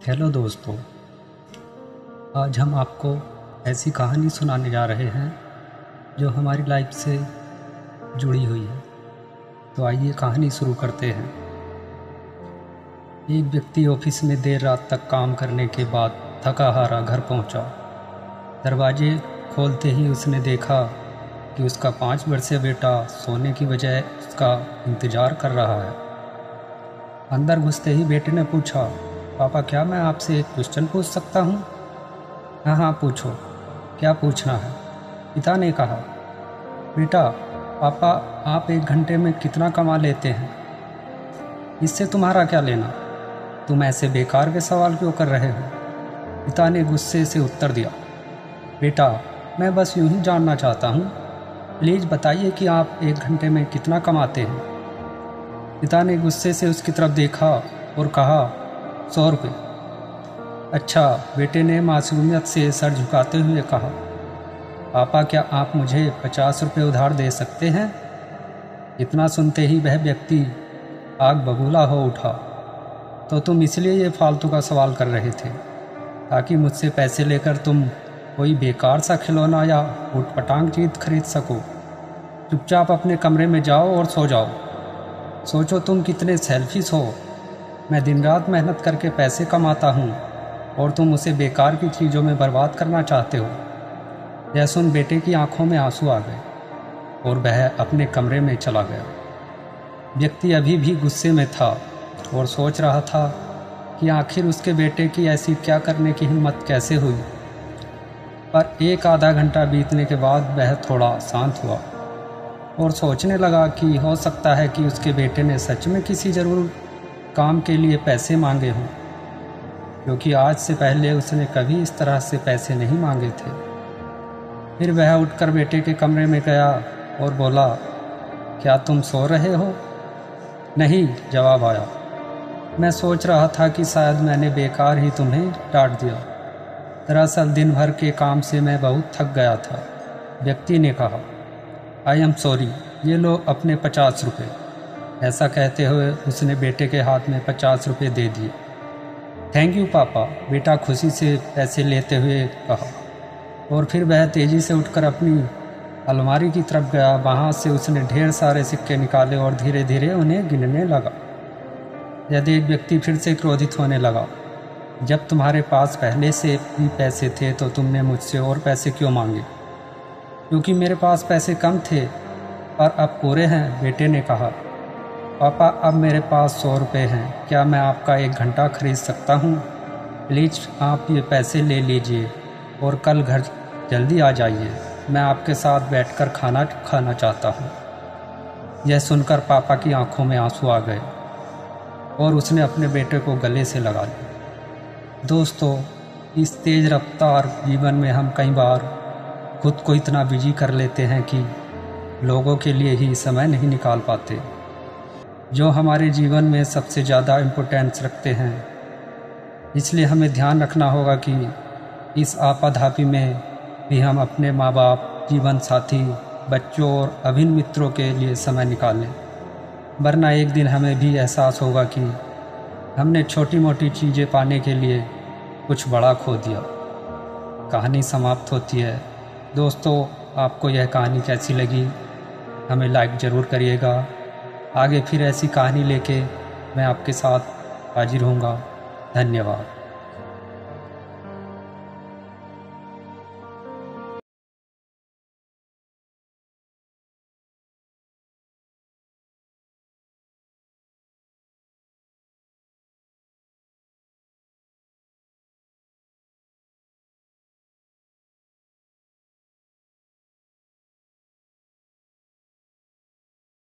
Hello दोस्तों, आज हम आपको ऐसी कहानी सुनाने जा रहे हैं जो हमारी लाइफ से जुड़ी हुई है। तो आइए कहानी शुरू करते हैं। एक व्यक्ति ऑफिस में देर रात तक काम करने के बाद थका हारा घर पहुंचा। दरवाजे खोलते ही उसने देखा कि उसका 5 वर्षीय बेटा सोने की बजाय उसका इंतज़ार कर रहा है। अंदर घुसते ही बेटे ने पूछा, पापा क्या मैं आपसे एक क्वेश्चन पूछ सकता हूँ? हाँ हाँ पूछो, क्या पूछना है? पिता ने कहा। बेटा, पापा आप 1 घंटे में कितना कमा लेते हैं? इससे तुम्हारा क्या लेना? तुम ऐसे बेकार के सवाल क्यों कर रहे हो? पिता ने गुस्से से उत्तर दिया। बेटा, मैं बस यूं ही जानना चाहता हूँ, प्लीज़ बताइए कि आप 1 घंटे में कितना कमाते हैं? पिता ने गुस्से से उसकी तरफ देखा और कहा, 100 रुपये। अच्छा, बेटे ने मासूमियत से सर झुकाते हुए कहा, पापा क्या आप मुझे 50 रुपये उधार दे सकते हैं? इतना सुनते ही वह व्यक्ति आग बबूला हो उठा। तो तुम इसलिए ये फालतू का सवाल कर रहे थे ताकि मुझसे पैसे लेकर तुम कोई बेकार सा खिलौना या ऊटपटांग चीज़ खरीद सको। चुपचाप अपने कमरे में जाओ और सो जाओ। सोचो तुम कितने सेल्फिश हो। मैं दिन रात मेहनत करके पैसे कमाता हूँ और तुम उसे बेकार की चीज़ों में बर्बाद करना चाहते हो। यह सुन बेटे की आंखों में आंसू आ गए और वह अपने कमरे में चला गया। व्यक्ति अभी भी गुस्से में था और सोच रहा था कि आखिर उसके बेटे की ऐसी क्या करने की हिम्मत कैसे हुई। पर 1 आधा घंटा बीतने के बाद वह थोड़ा शांत हुआ और सोचने लगा कि हो सकता है कि उसके बेटे ने सच में किसी ज़रूर काम के लिए पैसे मांगे हों, क्योंकि आज से पहले उसने कभी इस तरह से पैसे नहीं मांगे थे। फिर वह उठकर बेटे के कमरे में गया और बोला, क्या तुम सो रहे हो? नहीं, जवाब आया। मैं सोच रहा था कि शायद मैंने बेकार ही तुम्हें डांट दिया। दरअसल दिन भर के काम से मैं बहुत थक गया था। व्यक्ति ने कहा, आई एम सॉरी, ये लो अपने 50 रुपये। ऐसा कहते हुए उसने बेटे के हाथ में 50 रुपये दे दिए। थैंक यू पापा, बेटा खुशी से पैसे लेते हुए कहा। और फिर वह तेज़ी से उठकर अपनी अलमारी की तरफ गया। वहाँ से उसने ढेर सारे सिक्के निकाले और धीरे धीरे उन्हें गिनने लगा। यह देख व्यक्ति फिर से क्रोधित होने लगा। जब तुम्हारे पास पहले से भी पैसे थे तो तुमने मुझसे और पैसे क्यों मांगे? क्योंकि मेरे पास पैसे कम थे और अब पूरे हैं, बेटे ने कहा। पापा अब मेरे पास 100 रुपये हैं, क्या मैं आपका 1 घंटा खरीद सकता हूँ? प्लीज़ आप ये पैसे ले लीजिए और कल घर जल्दी आ जाइए। मैं आपके साथ बैठकर खाना खाना चाहता हूँ। यह सुनकर पापा की आंखों में आंसू आ गए और उसने अपने बेटे को गले से लगा लिया। दोस्तों, इस तेज़ रफ्तार जीवन में हम कई बार खुद को इतना बिजी कर लेते हैं कि लोगों के लिए ही समय नहीं निकाल पाते, जो हमारे जीवन में सबसे ज़्यादा इम्पोर्टेंस रखते हैं। इसलिए हमें ध्यान रखना होगा कि इस आपाधापी में भी हम अपने माँ बाप, जीवन साथी, बच्चों और अभिन्न मित्रों के लिए समय निकालें, वरना एक दिन हमें भी एहसास होगा कि हमने छोटी मोटी चीज़ें पाने के लिए कुछ बड़ा खो दिया। कहानी समाप्त होती है। दोस्तों, आपको यह कहानी कैसी लगी हमें लाइक ज़रूर करिएगा। आगे फिर ऐसी कहानी लेके मैं आपके साथ हाजिर होऊंगा। धन्यवाद।